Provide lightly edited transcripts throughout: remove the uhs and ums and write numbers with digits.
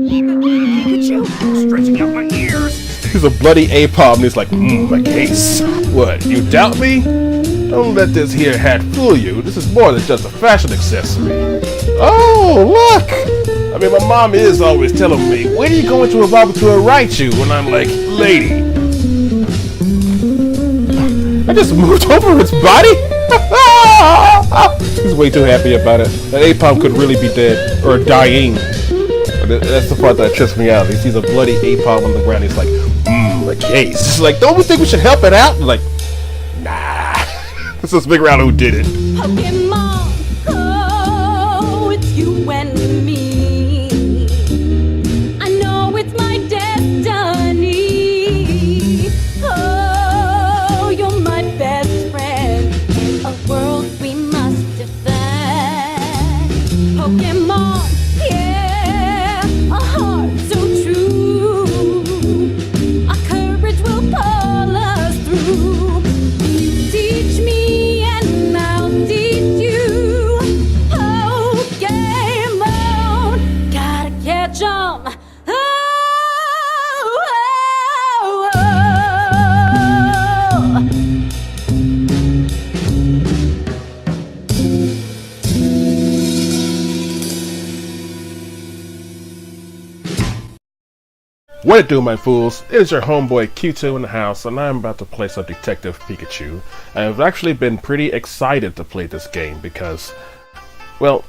Pikachu, stretching out my ears. He's a bloody apom and he's like, my case. What, you doubt me? Don't let this here hat fool you. This is more than just a fashion accessory. Oh, look! I mean, my mom is always telling me, when are you going to evolve into a Raichu? And I'm like, lady. I just moved over its body? He's way too happy about it. That apom could really be dead, or dying. That's the part that trips me out. He sees a bloody apom on the ground. He's like, a case. He's like, don't we think we should help it out? I'm like, nah. Let's just figure out who did it. Pokémon, oh, it's you and me. I know it's my destiny. Oh, you're my best friend in a world we must defend. Pokémon, yeah, a heart so true. Our courage will pull us through. You teach me and I'll teach you. Pokémon, gotta catch 'em. Oh, oh, oh. What it do, my fools? It is your homeboy Kyutwo in the house, and I'm about to play some Detective Pikachu. I've actually been pretty excited to play this game because, well,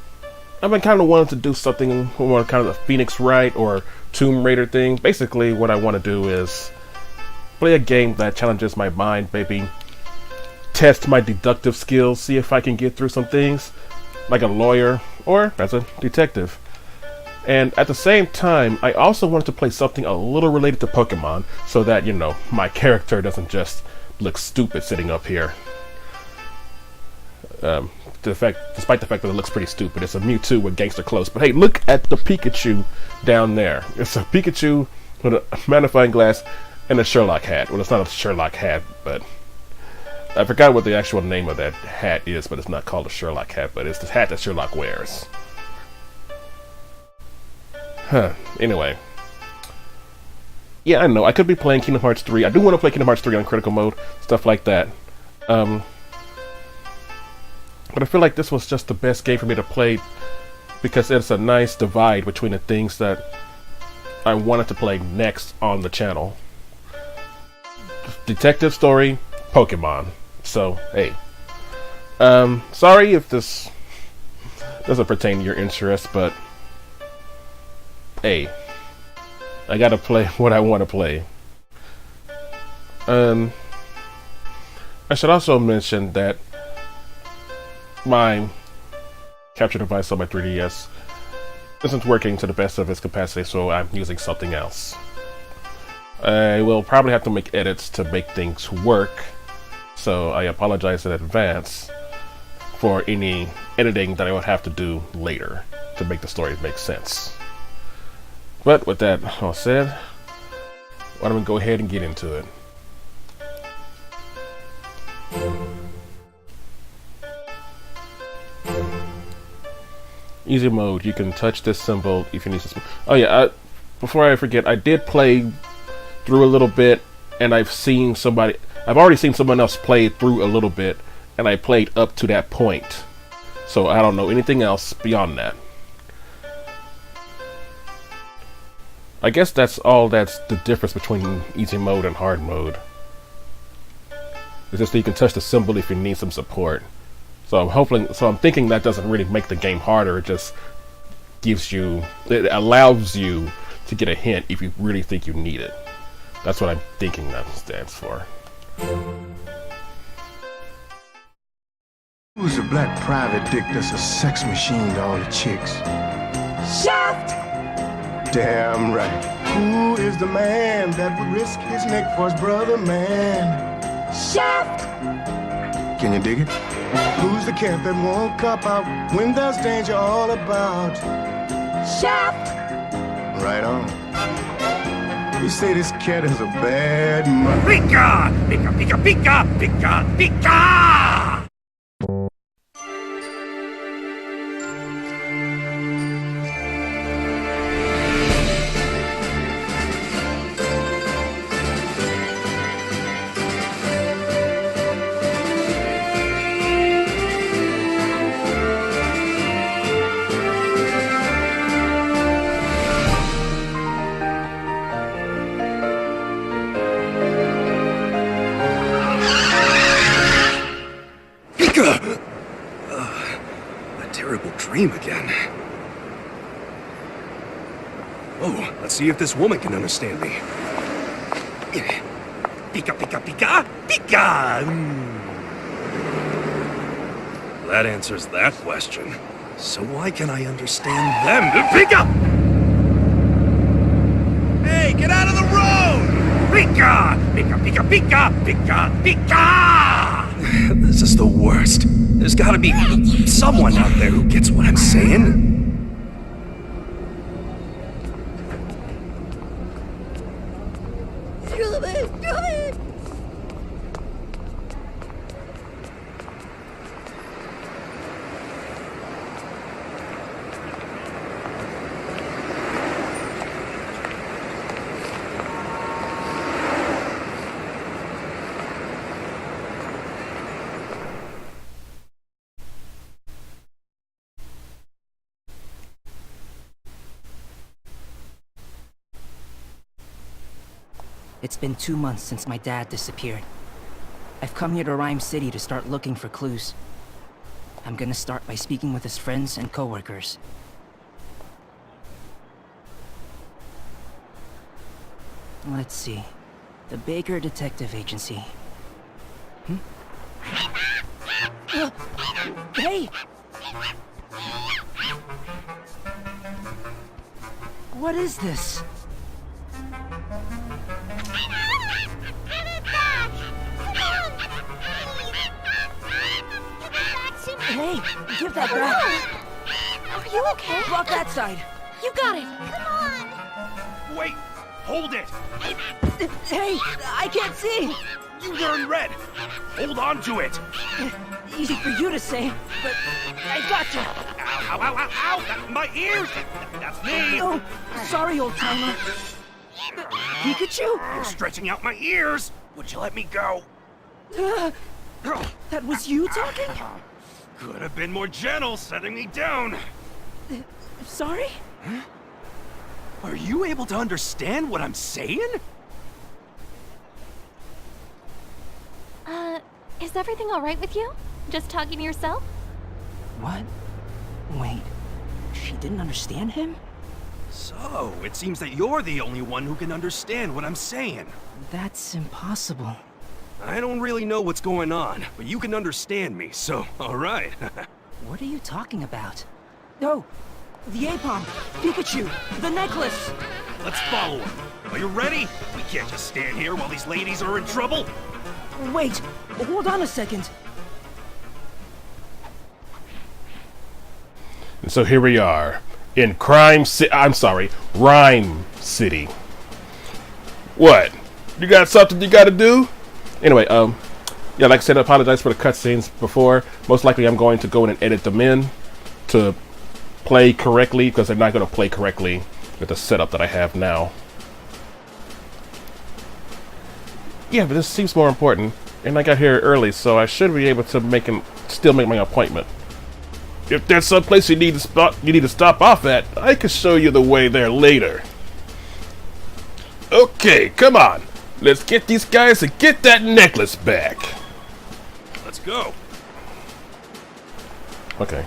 I've been kind of wanting to do something more kind of the Phoenix Wright or Tomb Raider thing. Basically, what I want to do is play a game that challenges my mind, maybe test my deductive skills, see if I can get through some things like a lawyer or as a detective. And at the same time, I also wanted to play something a little related to Pokemon so that, you know, my character doesn't just look stupid sitting up here. Despite the fact that it looks pretty stupid, it's a Mewtwo with gangster clothes. But hey, look at the Pikachu down there. It's a Pikachu with a magnifying glass and a Sherlock hat. Well, it's not a Sherlock hat, but I forgot what the actual name of that hat is, but it's not called a Sherlock hat, but it's the hat that Sherlock wears. Anyway. Yeah, I know, I could be playing Kingdom Hearts 3. I do want to play Kingdom Hearts 3 on critical mode, stuff like that. But I feel like this was just the best game for me to play because it's a nice divide between the things that I wanted to play next on the channel. Detective story, Pokemon. So, hey. Sorry if this doesn't pertain to your interest, but hey, I gotta play what I want to play. I should also mention that my capture device on my 3DS isn't working to the best of its capacity, so I'm using something else. I will probably have to make edits to make things work, so I apologize in advance for any editing that I would have to do later to make the story make sense. But with that all said, why don't we go ahead and get into it. Easy mode, you can touch this symbol if you need to. Oh yeah, before I forget, I did play through a little bit, and I've already seen someone else play through a little bit, and I played up to that point. So I don't know anything else beyond that. I guess that's the difference between easy mode and hard mode. It's just that you can touch the symbol if you need some support. So I'm thinking that doesn't really make the game harder, it just it allows you to get a hint if you really think you need it. That's what I'm thinking that stands for. Who's the black private dick that's a sex machine to all the chicks? Shaft! Damn right. Who is the man that would risk his neck for his brother, man? Shaft! Can you dig it? Who's the cat that won't cop out when there's danger all about? Shaft! Right on. You say this cat is a bad mother. Pika! Pika, pika, pika, pika, pika! terrible dream again. Oh, let's see if this woman can understand me. Pika, pika, pika, pika! That answers that question. So why can I understand them? Pika! Hey, get out of the road! Pika! Pika, pika, pika, pika, pika! This is the worst. There's gotta be someone out there who gets what I'm saying. It's been 2 months since my dad disappeared. I've come here to Ryme City to start looking for clues. I'm gonna start by speaking with his friends and coworkers. Let's see. The Baker Detective Agency. Hey! What is this? Hey, give that back. Are you okay? Block that side. You got it. Come on. Wait! Hold it! Hey, I can't see. You turn red! Hold on to it! Easy for you to say, but I gotcha. Ow, ow, ow, ow, ow! My ears! That's me! Oh, sorry, old timer. Pikachu? You're stretching out my ears! Would you let me go? That was you talking? Could have been more gentle setting me down! Sorry? Are you able to understand what I'm saying? Is everything alright with you? Just talking to yourself? What? Wait, she didn't understand him? So, it seems that you're the only one who can understand what I'm saying. That's impossible. I don't really know what's going on, but you can understand me, so alright. What are you talking about? No! The Apom! Pikachu! The necklace! Let's follow him. Are you ready? We can't just stand here while these ladies are in trouble. Wait! Hold on a second! And so here we are in Ryme City. What? You got something you gotta do? Anyway, yeah, like I said, I apologize for the cutscenes before. Most likely I'm going to go in and edit them in to play correctly, because they're not going to play correctly with the setup that I have now. Yeah, but this seems more important. And I got here early, so I should be able to still make my appointment. If there's some place you need to stop off at, I can show you the way there later. Okay, come on. Let's get these guys and get that necklace back. Let's go. Okay.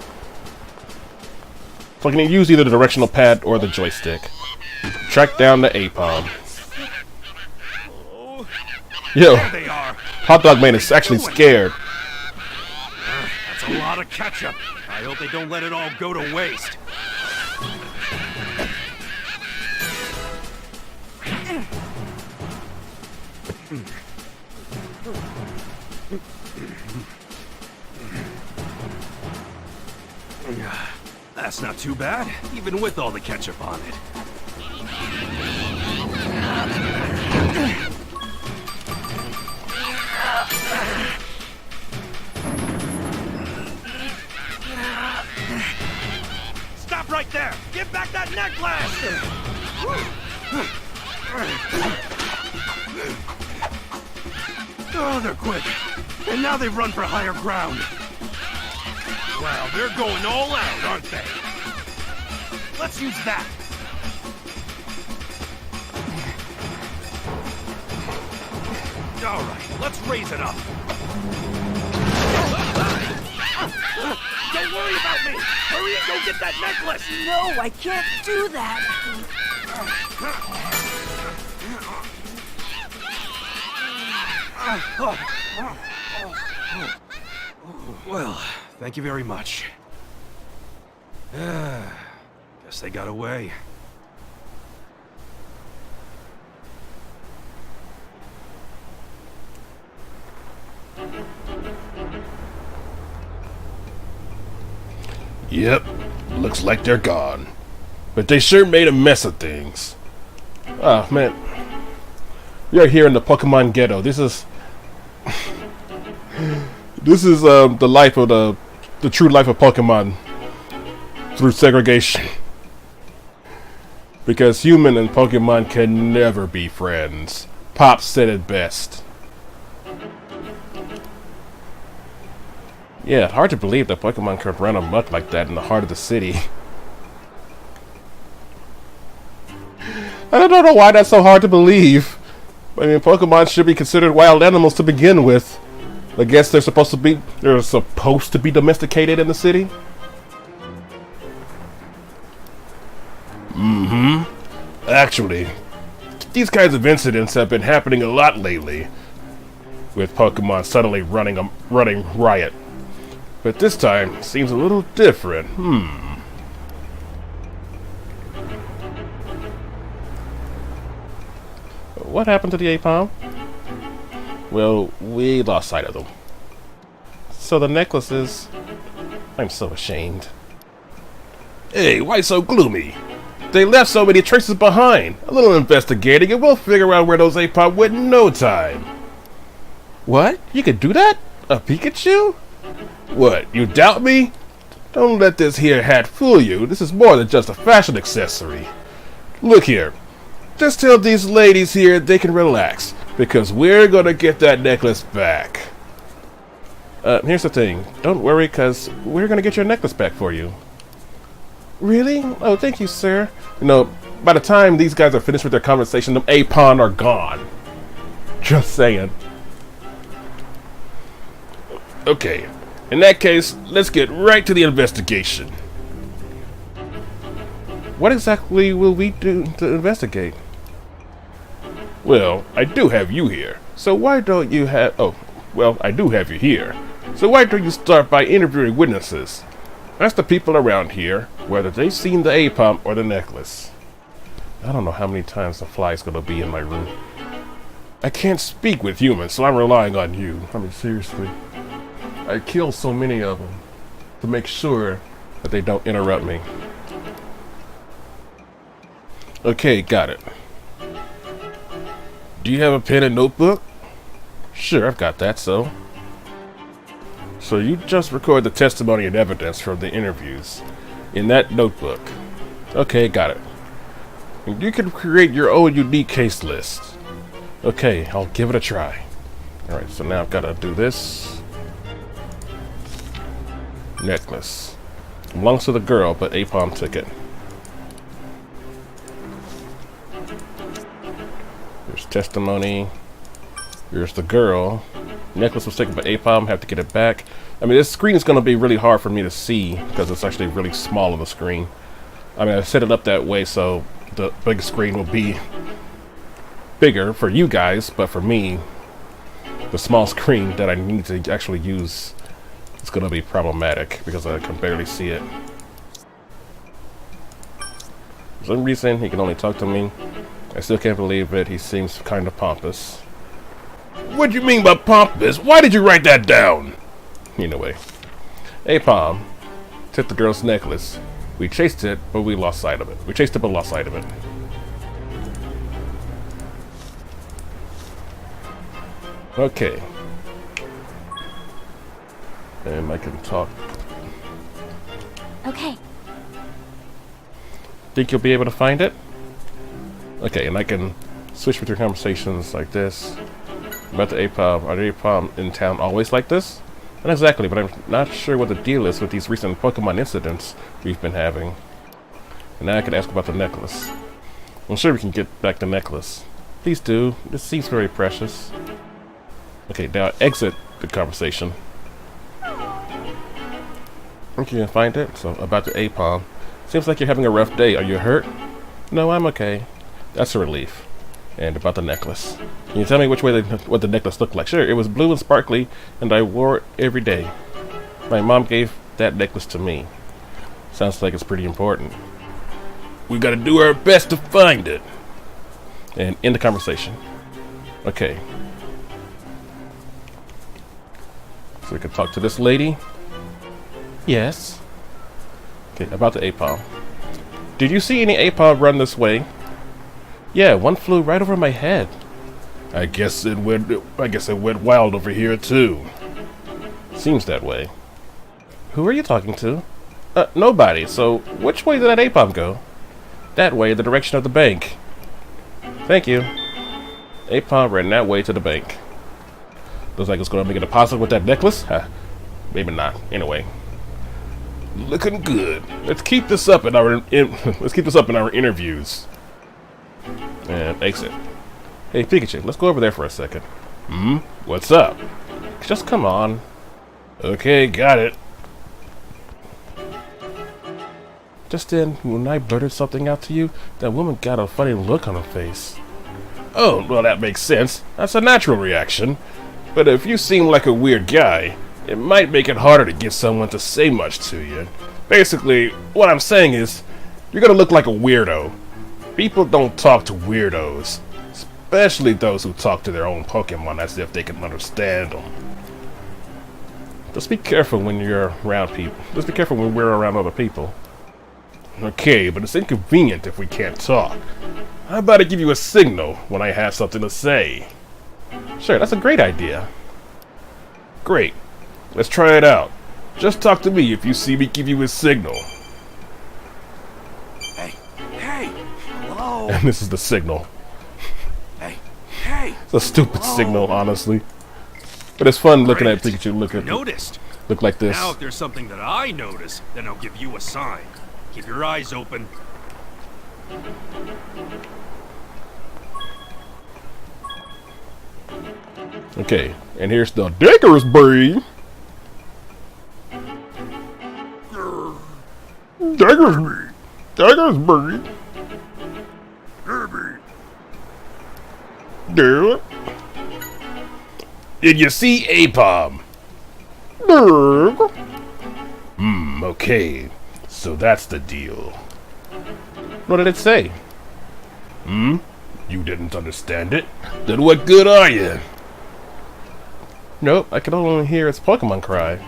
So I can use either the directional pad or the joystick. Track down the Apom. Yo, There they are. Hot Dog Man is actually scared. That's a lot of ketchup. I hope they don't let it all go to waste. That's not too bad, even with all the ketchup on it. Stop right there! Give back that necklace! Oh, they're quick. And now they've run for higher ground. Wow, they're going all out, aren't they? Let's use that. All right, let's raise it up. don't worry about me! Hurry and go get that necklace! No, I can't do that. Well, thank you very much. Guess they got away. Yep, looks like they're gone. But they sure made a mess of things. Ah, man. We are here in the Pokemon ghetto. This is the life of the true life of Pokemon through segregation. Because human and Pokemon can never be friends. Pop said it best. Yeah, hard to believe that Pokemon could run amok like that in the heart of the city. I don't know why that's so hard to believe. I mean, Pokemon should be considered wild animals to begin with. I guess they're supposed to be domesticated in the city. Actually, these kinds of incidents have been happening a lot lately, with Pokemon suddenly running riot. But this time seems a little different. What happened to the Apom? Well, we lost sight of them. So the necklaces... I'm so ashamed. Hey, why so gloomy? They left so many traces behind. A little investigating and we'll figure out where those Apom went in no time. What? You could do that? A Pikachu? What, you doubt me? Don't let this here hat fool you. This is more than just a fashion accessory. Look here. Just tell these ladies here they can relax, because we're gonna get that necklace back. Here's the thing. Don't worry, because we're gonna get your necklace back for you. Really? Oh, thank you, sir. You know, by the time these guys are finished with their conversation, them Apon are gone. Just saying. Okay. In that case, let's get right to the investigation. What exactly will we do to investigate? Well, I do have you here. So why don't you have... Oh, well, I do have you here. So why don't you start by interviewing witnesses? Ask the people around here whether they've seen the Apom or the necklace. I don't know how many times the fly's gonna be in my room. I can't speak with humans, so I'm relying on you. I mean, seriously. I kill so many of them to make sure that they don't interrupt me. Okay, got it. Do you have a pen and notebook? Sure, I've got that, so you just record the testimony and evidence from the interviews in that notebook. Okay, got it. And you can create your own unique case list. Okay, I'll give it a try. Alright, so now I've got to do this. Necklace. Belongs to the girl, but Apom took it. Here's testimony. Here's the girl. Necklace was taken by Apom. Have to get it back. I mean, this screen is going to be really hard for me to see because it's actually really small on the screen. I mean, I set it up that way so the big screen will be bigger for you guys, but for me, the small screen that I need to actually use is going to be problematic because I can barely see it. For some reason, he can only talk to me. I still can't believe it. He seems kind of pompous. What do you mean by pompous? Why did you write that down? Anyway, Apom took the girl's necklace. We chased it, but we lost sight of it. We chased it, but lost sight of it. Okay. And I can talk. Okay. Think you'll be able to find it? Okay, and I can switch between conversations like this. About the Apom. Are the Apom in town always like this? Not exactly, but I'm not sure what the deal is with these recent Pokemon incidents we've been having. And now I can ask about the necklace. I'm sure we can get back the necklace. Please do. This seems very precious. Okay, now exit the conversation. You can find it. So, about the Apom. Seems like you're having a rough day. Are you hurt? No, I'm okay. That's a relief. And about the necklace. Can you tell me which way what the necklace looked like? Sure, it was blue and sparkly, and I wore it every day. My mom gave that necklace to me. Sounds like it's pretty important. We gotta do our best to find it. And end the conversation. Okay. So we can talk to this lady. Yes. Okay, about the Apom. Did you see any Apom run this way? Yeah, one flew right over my head. I guess it went wild over here too. Seems that way. Who are you talking to? Nobody. So which way did that Apom go? That way, the direction of the bank. Thank you. Apom ran that way to the bank. Looks like it's gonna make a deposit with that necklace? Huh. Maybe not. Anyway. Looking good. Let's keep this up in our interviews. And exit. Hey Pikachu, let's go over there for a second. What's up? Just come on. Okay, got it. Just then, when I blurted something out to you, that woman got a funny look on her face. Oh, well that makes sense. That's a natural reaction. But if you seem like a weird guy, it might make it harder to get someone to say much to you. Basically, what I'm saying is, you're gonna look like a weirdo. People don't talk to weirdos, especially those who talk to their own Pokémon as if they can understand them. Just be careful when you're around people. Just be careful when we're around other people. Okay, but it's inconvenient if we can't talk. How about I give you a signal when I have something to say? Sure, that's a great idea. Great. Let's try it out. Just talk to me if you see me give you a signal. Hey, hello. And this is the signal. Hey. It's a stupid signal, honestly. But it's fun looking at Pikachu look like this. Now if there's something that I notice, then I'll give you a sign. Keep your eyes open. Okay, and here's the Diggersby. Diggersby. Dude. Did you see Apom? Okay. So that's the deal. What did it say? You didn't understand it? Then what good are you? Nope, I can only hear its Pokemon cry.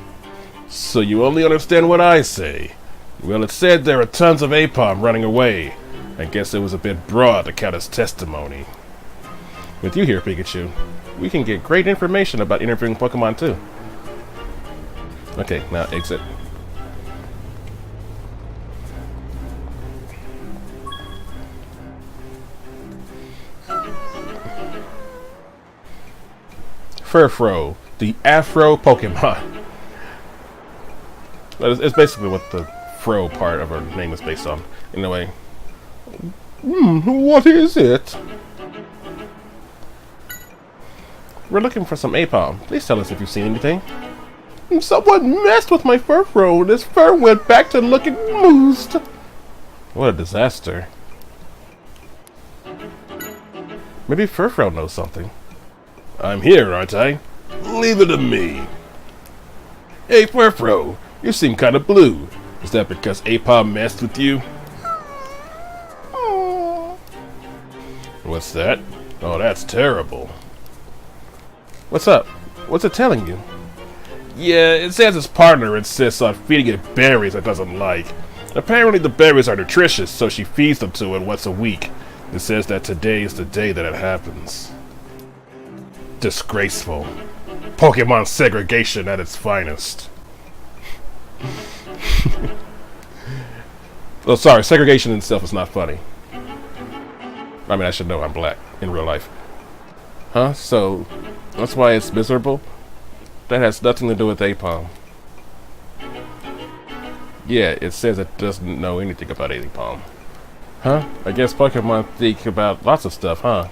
So you only understand what I say? Well, it said there are tons of Apom running away. I guess it was a bit broad to count as testimony. With you here, Pikachu, we can get great information about interviewing Pokemon too. Okay, now exit. Furfrou, the Afro Pokemon. It's basically what the Fro part of her name is based on. Anyway. What is it? We're looking for some Apom. Please tell us if you've seen anything. Someone messed with my Furfrou and his fur went back to looking moosed. What a disaster. Maybe Furfrou knows something. I'm here, aren't I? Leave it to me. Hey, Furfrou, you seem kind of blue. Is that because Apom messed with you? What's that? Oh, that's terrible. What's up? What's it telling you? Yeah, it says its partner insists on feeding it berries it doesn't like. Apparently the berries are nutritious, so she feeds them to it once a week. It says that today is the day that it happens. Disgraceful. Pokemon segregation at its finest. Oh, sorry, segregation itself is not funny. I mean, I should know I'm black in real life. Huh? So, that's why it's miserable? That has nothing to do with Apom. Yeah, it says it doesn't know anything about Apom. Huh? I guess Pokemon think about lots of stuff, huh?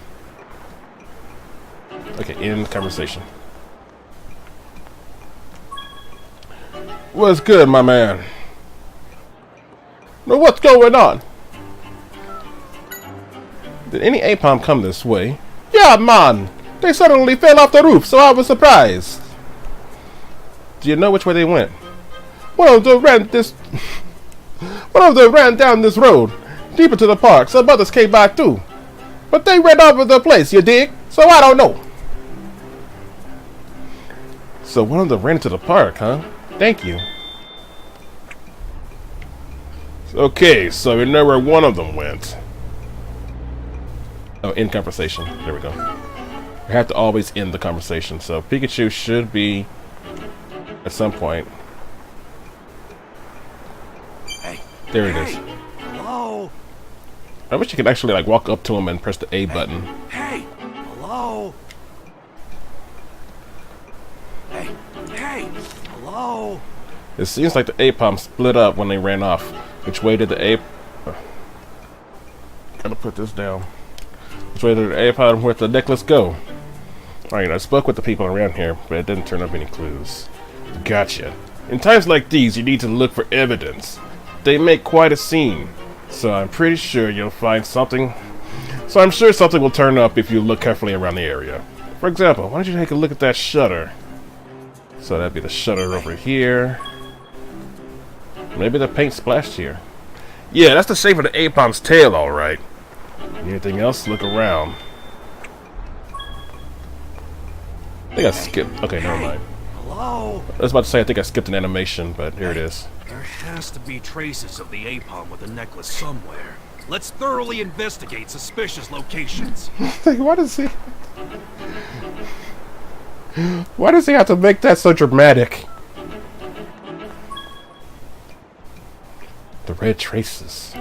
Okay, end conversation. What's good, my man? Now what's going on? Did any apom come this way? Yeah, man! They suddenly fell off the roof, so I was surprised. Do you know which way they went? One of them ran down this road, deep into the park. Some others came by too. But they ran over the place, you dig? So I don't know. So one of them ran into the park, huh? Thank you. Okay, so we know where one of them went. Oh, end conversation. There we go. We have to always end the conversation, so Pikachu should be at some point. Hey. There it is. Hello? I wish you could actually like walk up to him and press the A button. Hey. Hello? Hey. Hey. Hello? It seems like the Apom split up when they ran off. Which way did the Ape... Gotta put this down. Which way did the Apom with the necklace go? Alright, I spoke with the people around here, but it didn't turn up any clues. Gotcha. In times like these, you need to look for evidence. They make quite a scene. So I'm pretty sure you'll find something. So I'm sure something will turn up if you look carefully around the area. For example, why don't you take a look at that shutter? So that'd be the shutter over here. Maybe the paint splashed here. Yeah, that's the shape of the Apom's tail, alright. Anything else? Look around. I think I skipped. Okay, never mind. Hello? I was about to say I think I skipped an animation, but here it is. There has to be traces of the Apom with the necklace somewhere. Let's thoroughly investigate suspicious locations. Why does he... Why does he have to make that so dramatic? The red traces.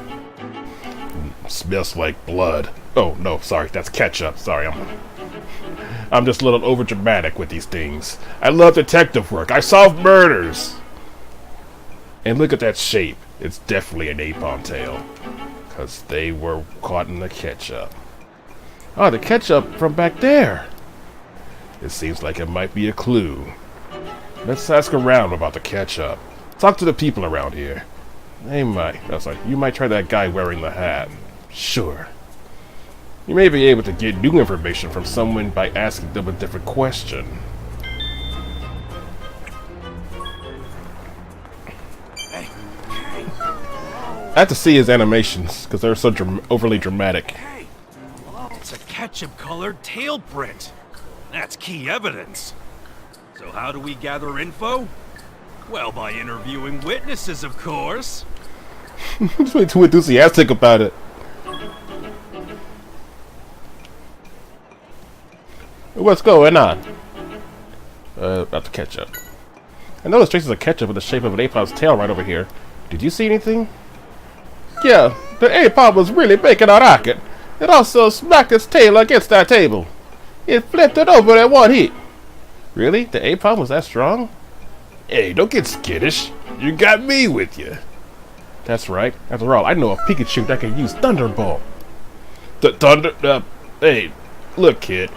Smells like blood. Oh, no, sorry, that's ketchup. Sorry, I'm just a little over dramatic with these things. I love detective work. I solve murders. And look at that shape. It's definitely an Apom tail. Because they were caught in the ketchup. Oh, the ketchup from back there. It seems like it might be a clue. Let's ask around about the ketchup. Talk to the people around here. They might. Oh, sorry. You might try that guy wearing the hat. Sure. You may be able to get new information from someone by asking them a different question. Hey. I have to see his animations because they're so overly dramatic. Hey. Hello? It's a ketchup-colored tail print. That's key evidence. So how do we gather info? Well, by interviewing witnesses, of course. He's way too enthusiastic about it. What's going on? About the ketchup. I noticed traces of ketchup with the shape of an Apom's tail right over here. Did you see anything? Yeah, the Apom was really making a rocket. It also smacked its tail against that table. It flipped it over at one hit. Really? The Apom was that strong? Hey, don't get skittish. You got me with you. That's right. After all, I know a Pikachu that can use Thunderbolt. Hey, look, kid.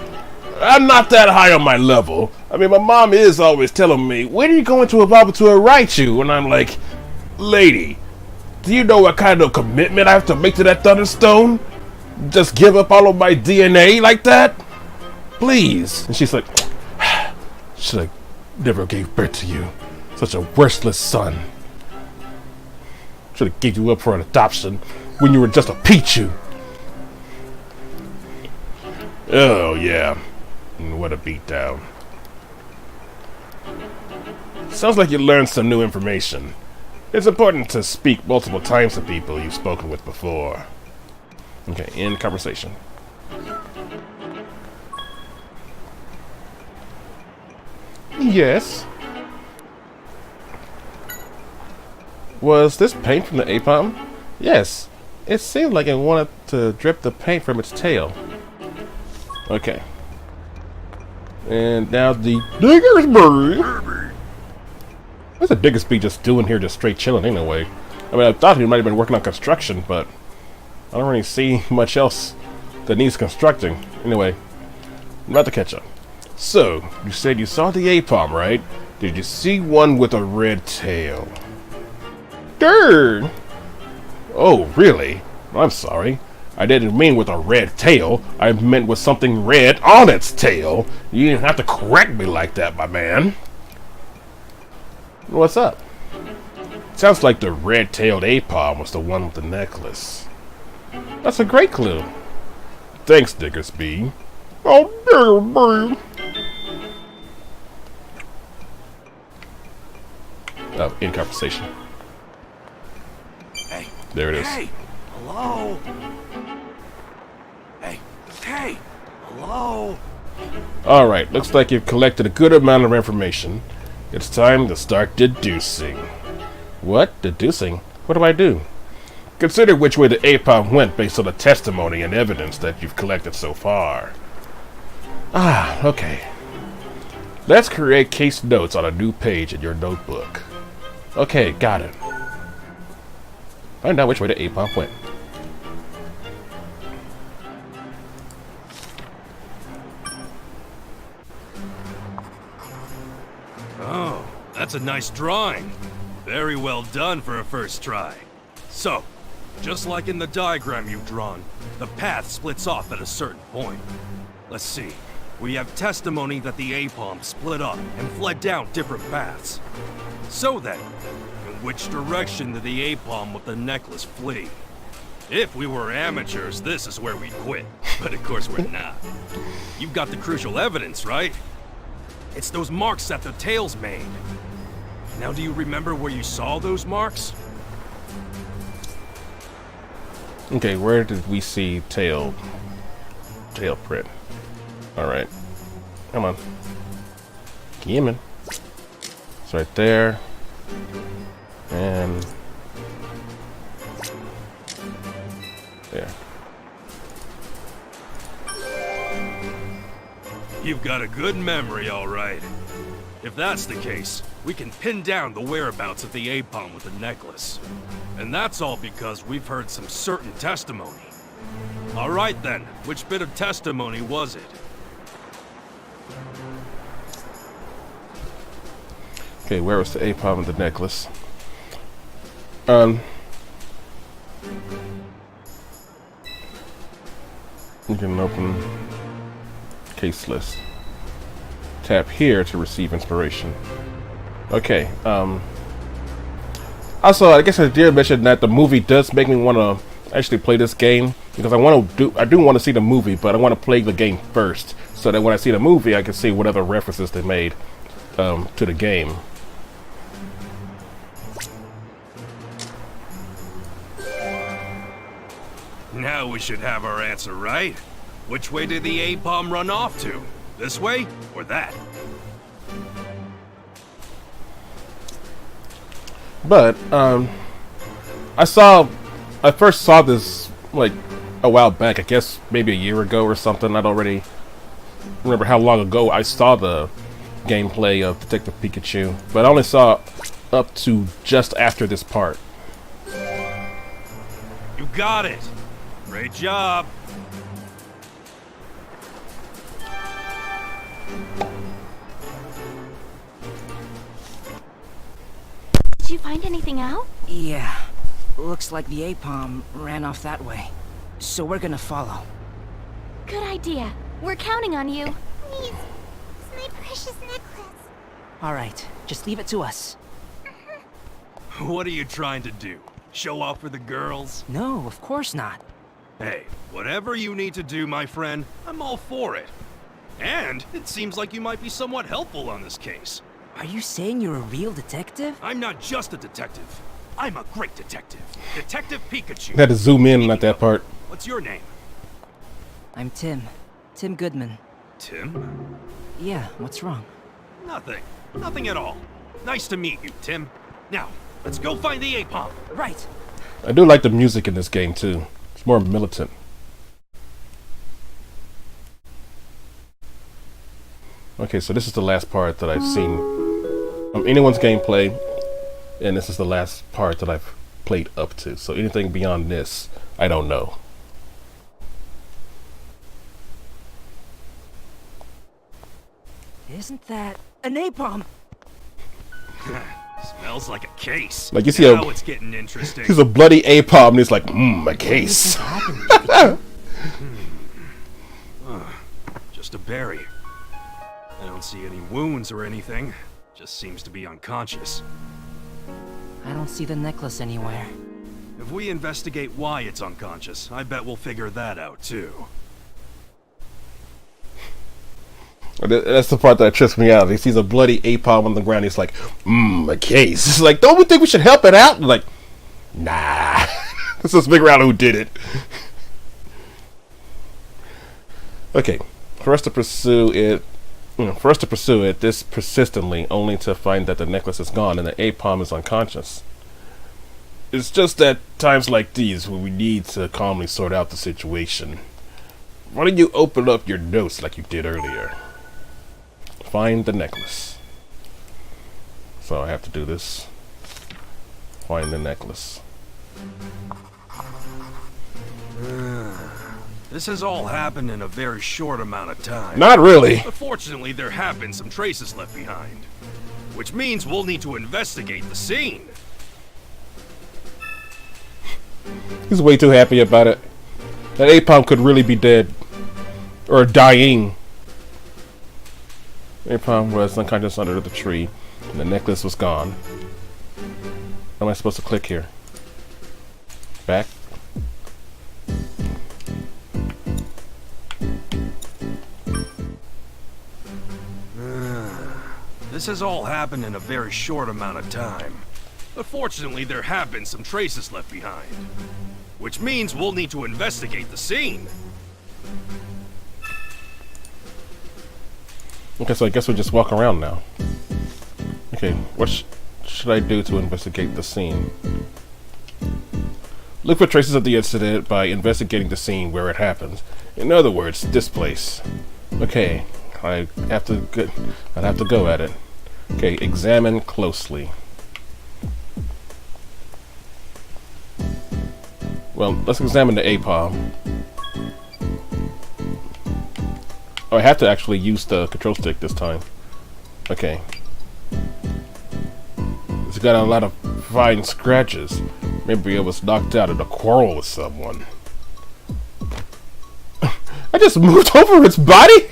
I'm not that high on my level. I mean, my mom is always telling me, when are you going to evolve into a Raichu? And I'm like, lady, do you know what kind of commitment I have to make to that Thunderstone? Just give up all of my DNA like that? Please. And she's like, should have never gave birth to you. Such a worthless son. Should have gave you up for an adoption when you were just a Pichu. Oh, yeah. What a beatdown. Sounds like you learned some new information. It's important to speak multiple times to people you've spoken with before. Okay, end conversation. Yes. Was this paint from the Apom? Yes. It seemed like it wanted to drip the paint from its tail. Okay. And now the Diggersby. What's the Diggersby just doing here, just straight chilling anyway? I mean, I thought he might have been working on construction, but I don't really see much else that needs constructing. Anyway, I'm about to catch up. So, you said you saw the Apom, right? Did you see one with a red tail? Darn! Oh, really? I'm sorry. I didn't mean with a red tail. I meant with something red on its tail. You didn't have to correct me like that, my man. What's up? Sounds like the red-tailed apom was the one with the necklace. That's a great clue. Thanks, Diggersby. Oh, Diggersby. Oh, in conversation. Hey. There it is. Hey. Hello. Hey. Hey. Hello. Alright, looks like you've collected a good amount of information. It's time to start deducing. What? Deducing? What do I do? Consider which way the APOM went based on the testimony and evidence that you've collected so far. Ah, okay. Let's create case notes on a new page in your notebook. Okay, got it. Find out which way the APOM went. Oh, that's a nice drawing. Very well done for a first try. So, just like in the diagram you've drawn, the path splits off at a certain point. Let's see. We have testimony that the APOM split up and fled down different paths. So then, in which direction did the APOM with the necklace flee? If we were amateurs, this is where we'd quit. But of course we're not. You've got the crucial evidence, right? It's those marks that the tails made. Now, do you remember where you saw those marks? Okay, where did we see tail print? Alright. Come on. Come in. It's right there. And there. You've got a good memory, all right. If that's the case, we can pin down the whereabouts of the APOM with the necklace. And that's all because we've heard some certain testimony. All right then, which bit of testimony was it? Okay, where was the APOM with the necklace? You can open case list. Tap here to receive inspiration. Okay, also, I guess I did mention that the movie does make me want to actually play this game because I do want to see the movie, but I want to play the game first so that when I see the movie, I can see what other references they made to the game. Now we should have our answer, right? Which way did the APOM run off to? This way or that? But I first saw this like a while back. I guess maybe a year ago or something. I don't really remember how long ago I saw the gameplay of Detective Pikachu, but I only saw up to just after this part. You got it. Great job. Did you find anything out? Yeah. Looks like the APOM ran off that way. So we're gonna follow. Good idea. We're counting on you. Please, it's my precious necklace. Alright, just leave it to us. What are you trying to do? Show off for the girls? No, of course not. Hey, whatever you need to do, my friend, I'm all for it. And it seems like you might be somewhat helpful on this case. Are you saying you're a real detective? I'm not just a detective. I'm a great detective. Detective Pikachu. Had to zoom in at that part. What's your name? I'm Tim. Tim Goodman. Tim? Yeah, what's wrong? Nothing. Nothing at all. Nice to meet you, Tim. Now, let's go find the APOM. Right. I do like the music in this game too. It's more militant. Okay, so this is the last part that I've seen from anyone's gameplay, and this is the last part that I've played up to. So anything beyond this, I don't know. Isn't that an APOM? Smells like a case. Like you see now it's getting interesting. he's a bloody A-palm and he's like, a case. Just a berry. I don't see any wounds or anything. Just seems to be unconscious. I don't see the necklace anywhere. If we investigate why it's unconscious, I bet we'll figure that out too. That's the part that trips me out. He sees a bloody A-palm on the ground. He's like, a case. It's like, don't we think we should help it out? And like, nah. Let's just figure out who did it. Okay, for us to pursue it, this persistently, only to find that the necklace is gone and the A-palm is unconscious. It's just at times like these where we need to calmly sort out the situation. Why don't you open up your notes like you did earlier? Find the necklace. So I have to do this. Find the necklace. This has all happened in a very short amount of time. Not really. But fortunately, there have been some traces left behind. Which means we'll need to investigate the scene. He's way too happy about it. That A-palm could really be dead. Or dying. A-palm was unconscious under the tree, and the necklace was gone. How am I supposed to click here? Back? This has all happened in a very short amount of time. But fortunately, there have been some traces left behind. Which means we'll need to investigate the scene. Okay, so I guess we just walk around now. Okay, what should I do to investigate the scene? Look for traces of the incident by investigating the scene where it happens. In other words, this place. Okay, I'd have to go at it. Okay, examine closely. Well, let's examine the A-palm. Oh, I have to actually use the control stick this time. Okay. It's got a lot of fine scratches. Maybe it was knocked out in a quarrel with someone. I just moved over its body?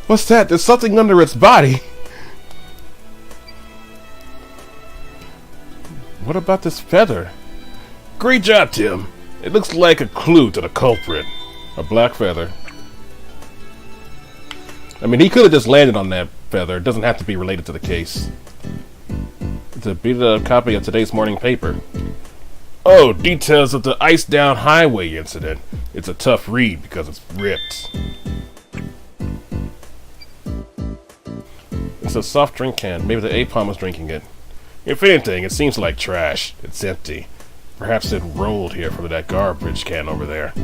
What's that? There's something under its body. What about this feather? Great job, Tim. It looks like a clue to the culprit. A black feather. I mean, he could have just landed on that feather. It doesn't have to be related to the case. It's a beat up copy of today's morning paper. Oh, details of the Ice Down Highway incident. It's a tough read because it's ripped. It's a soft drink can. Maybe the A-palm was drinking it. If anything, it seems like trash. It's empty. Perhaps it rolled here from that garbage can over there.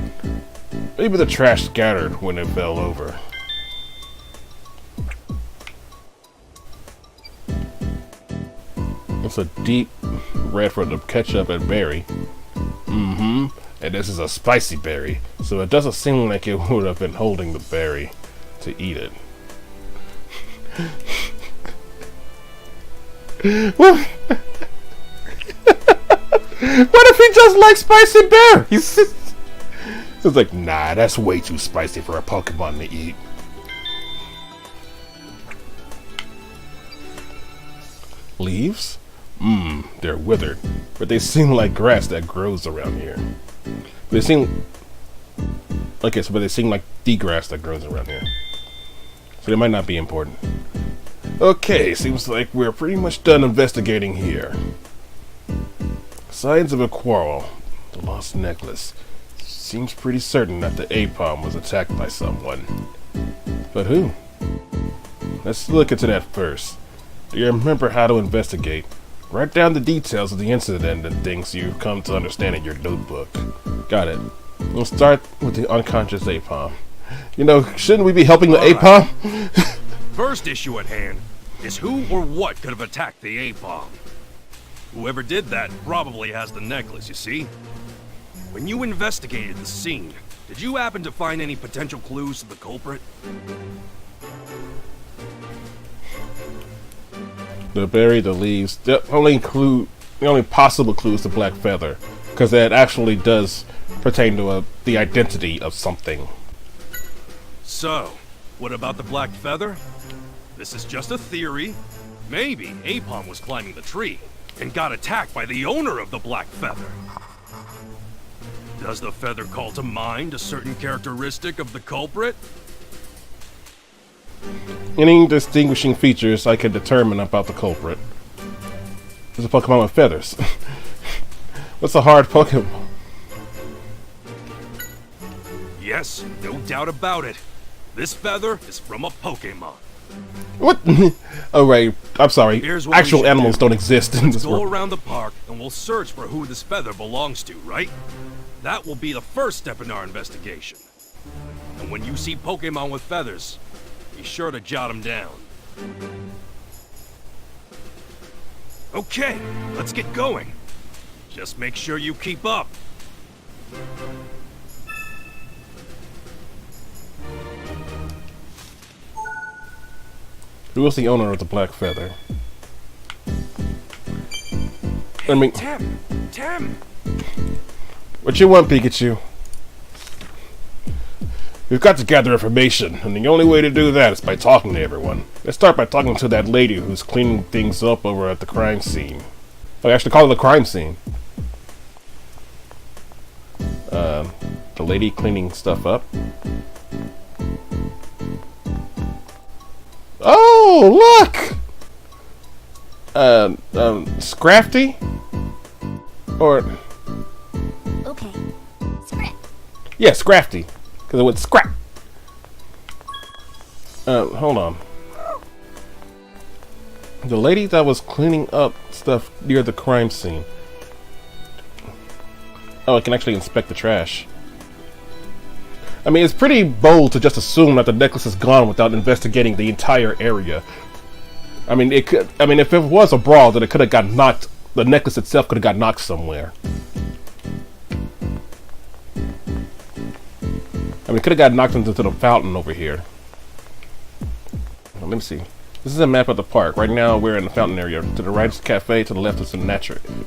Maybe the trash scattered when it fell over. It's a deep red for the ketchup and berry. And this is a spicy berry, so it doesn't seem like it would have been holding the berry to eat it. What? What if he just likes spicy bear? He's like, nah, that's way too spicy for a Pokemon to eat. Leaves? They're withered, but they seem like grass that grows around here. They seem... Okay, so but they seem like the grass that grows around here. So they might not be important. Okay, seems like we're pretty much done investigating here. Signs of a quarrel. The lost necklace. Seems pretty certain that the A-palm was attacked by someone. But who? Let's look into that first. Do you remember how to investigate? Write down the details of the incident and things you've come to understand in your notebook. Got it. We'll start with the unconscious A-palm. You know, shouldn't we be helping the A-palm? First issue at hand is who or what could have attacked the A-palm. Whoever did that probably has the necklace, you see? When you investigated the scene, did you happen to find any potential clues to the culprit? The berry, the leaves. The only possible clue is the black feather, because that actually does pertain to the identity of something. So, what about the black feather? This is just a theory. Maybe Apom was climbing the tree and got attacked by the owner of the black feather. Does the feather call to mind a certain characteristic of the culprit? Any distinguishing features I can determine about the culprit. There's a Pokemon with feathers. What's a hard Pokemon? Yes, no doubt about it. This feather is from a Pokémon. What? Oh, right. I'm sorry. Here's what Actual we should animals do. don't exist in this Go world. around the park and we'll search for who this feather belongs to, right? That will be the first step in our investigation. And when you see Pokémon with feathers, be sure to jot them down. Okay, let's get going. Just make sure you keep up. Who was the owner of the black feather? I mean, Tim! what you want, Pikachu? We've got to gather information, and the only way to do that is by talking to everyone. Let's start by talking to that lady who's cleaning things up over at the crime scene. Oh, I actually call it the crime scene. The lady cleaning stuff up. Oh, look! Scrafty? Or... Okay. Script. yeah, Scrafty. Because it went scrap. Hold on. The lady that was cleaning up stuff near the crime scene. Oh, I can actually inspect the trash. I mean, it's pretty bold to just assume that the necklace is gone without investigating the entire area. I mean, it could. I mean, if it was a brawl, then it could have got knocked. The necklace itself could have got knocked somewhere. I mean, it could have got knocked into the fountain over here. Well, let me see. This is a map of the park. Right now, we're in the fountain area. To the right is the cafe. To the left is the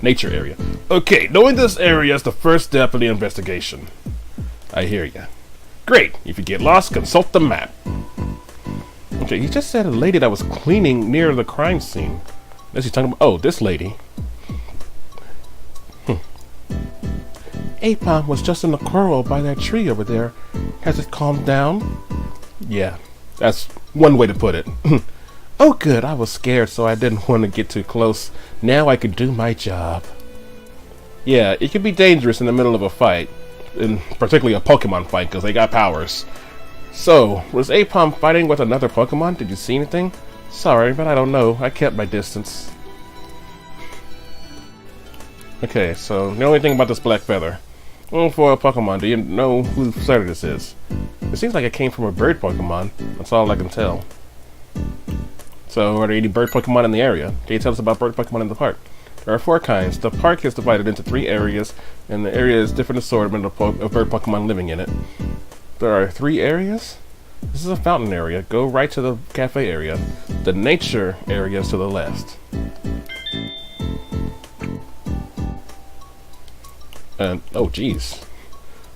nature area. Okay, knowing this area is the first step of the investigation. I hear ya. Great. If you get lost, consult the map. Okay, he just said a lady that was cleaning near the crime scene. Is he talking about? Oh, this lady. Apom was just in the quarrel by that tree over there. Has it calmed down? Yeah, that's one way to put it. Oh good, I was scared so I didn't want to get too close. Now I could do my job. Yeah, it can be dangerous in the middle of a fight. And particularly a Pokemon fight, because they got powers. So, was Apom fighting with another Pokemon? Did you see anything? Sorry, but I don't know. I kept my distance. Okay, so the only thing about this black feather. Well, for a Pokemon, do you know who started this is? It seems like it came from a bird Pokemon. That's all I can tell. So, are there any bird Pokemon in the area? Can you tell us about bird Pokemon in the park? There are 4 kinds. The park is divided into 3 areas, and the area is different assortment of bird Pokemon living in it. There are 3 areas? This is a fountain area. Go right to the cafe area. The nature area is to the left. Oh geez.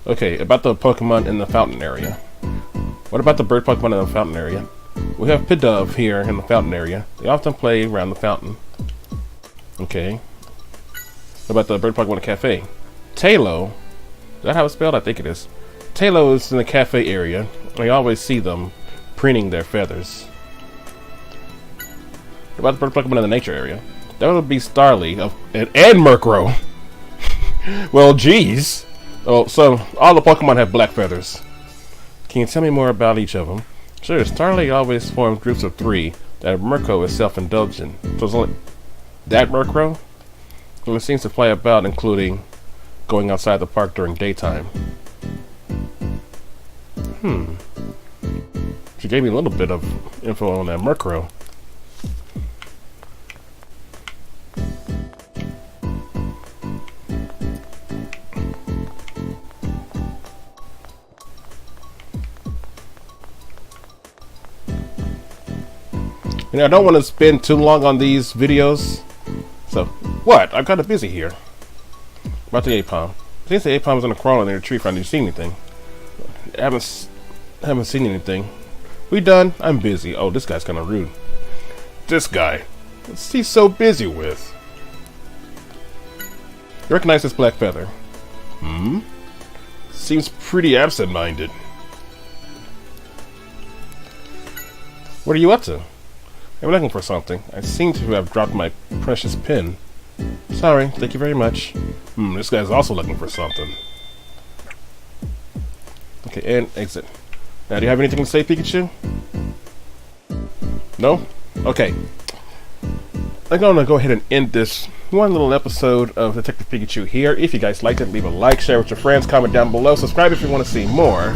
Okay, about the Pokemon in the fountain area. What about the bird Pokemon in the fountain area? We have Pidove here in the fountain area. They often play around the fountain. Okay. What about the bird Pokemon in the cafe? Talo. Is that how it's spelled? I think it is. Talo is in the cafe area. I always see them preening their feathers. What about the bird Pokemon in the nature area? That would be Starly and Murkrow. Well, geez. Oh, so all the Pokemon have black feathers. Can you tell me more about each of them? Sure, Starly always forms groups of 3. That Murkrow is self-indulgent. So it's only that Murkrow? Well, it seems to play about, including going outside the park during daytime. She gave me a little bit of info on that Murkrow. I don't want to spend too long on these videos. So, what? I'm kind of busy here. About the Apom. Since the Apom was in a crawl in the tree front, did you see anything? I haven't seen anything. We done? I'm busy. Oh, this guy's kind of rude. This guy. What's he so busy with? You recognize this black feather? Hmm? Seems pretty absent-minded. What are you up to? I'm looking for something. I seem to have dropped my precious pin. Sorry, thank you very much. This guy's also looking for something. Okay, and exit. Now, do you have anything to say, Pikachu? No? Okay. I'm gonna go ahead and end this one little episode of Detective Pikachu here. If you guys liked it, leave a like, share with your friends, comment down below, subscribe if you want to see more.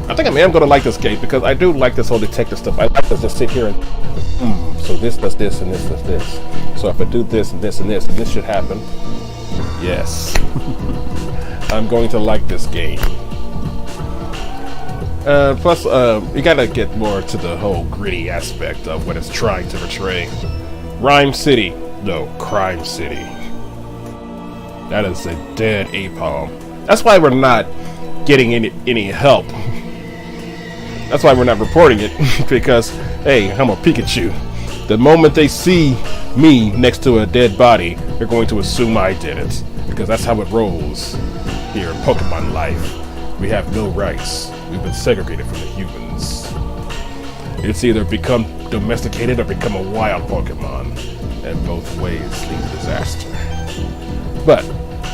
I think I am going to like this game because I do like this whole detective stuff. I like to just sit here and, so this does this and this does this. So if I do this and this and this, and this should happen. Yes. I'm going to like this game. Plus, you gotta get more to the whole gritty aspect of what it's trying to portray. Ryme City. No, Crime City. That is a dead Apom. That's why we're not getting any help. That's why we're not reporting it, because, hey, I'm a Pikachu. The moment they see me next to a dead body, they're going to assume I did it, because that's how it rolls here in Pokemon life. We have no rights. We've been segregated from the humans. It's either become domesticated or become a wild Pokemon, and both ways lead to disaster. But,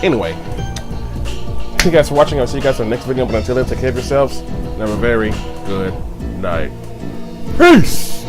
anyway, thank you guys for watching. I'll see you guys in the next video, but until then, take care of yourselves, and have a very good night. Peace!